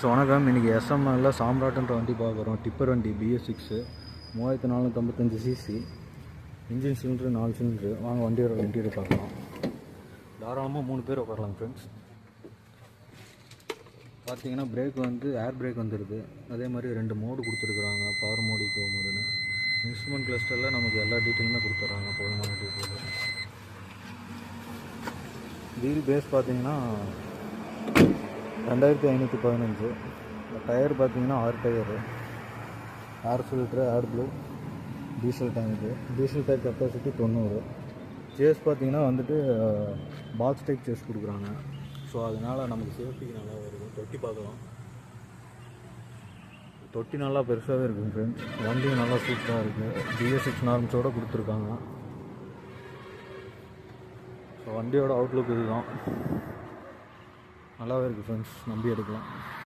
வணக்கம். இன்றைக்கி எஸ்எம்எல்ல சாம்ராட்டுன்ற வண்டி பார்க்குறோம். டிப்பர் வண்டி BS6 3455 CC, engine cylinder 4 cylinder. வாங்க வண்டியோட இன்டீரியர் பார்க்கலாம். தாராளமாக 3 பேர் உட்காரலாம் ஃப்ரெண்ட்ஸ். பார்த்தீங்கன்னா பிரேக் வந்து ஏர் பிரேக் வந்துடுது. அதே மாதிரி 2 மோடு கொடுத்துருக்குறாங்க, பவர் மோடு, இப்போ மோடுன்னு. இன்ஸ்ட்ருமெண்ட் கிளஸ்டரில் நமக்கு எல்லா டீட்டெயிலுமே கொடுத்துட்றாங்க, போதுமான டீட்டெயில். வீல் பேஸ் பார்த்தீங்கன்னா 2515. டயர் பார்த்தீங்கன்னா 6 டயரு, ஏர் ஃபில்ட்ரு, ஏர் ப்ளூ, diesel tank. Diesel tank capacity 90. Chassis பார்த்தீங்கன்னா வந்துட்டு பாக்ஸ் டைப் சேஸ் கொடுக்குறாங்க. ஸோ அதனால் நமக்கு சேஃப்டிக்கு நல்லா இருக்கும். தொட்டி பார்க்கலாம், தொட்டி நல்லா பெருசாகவே இருக்குது ஃப்ரெண்ட்ஸ். வண்டியும் நல்லா சூப்பராக இருக்குது. BS6 நார்ம்ஸோடு கொடுத்துருக்காங்க. ஸோ வண்டியோட அவுட்லுக் இதுதான். நல்லாவே இருக்குது ஃப்ரெண்ட்ஸ், நம்பி எடுக்கலாம்.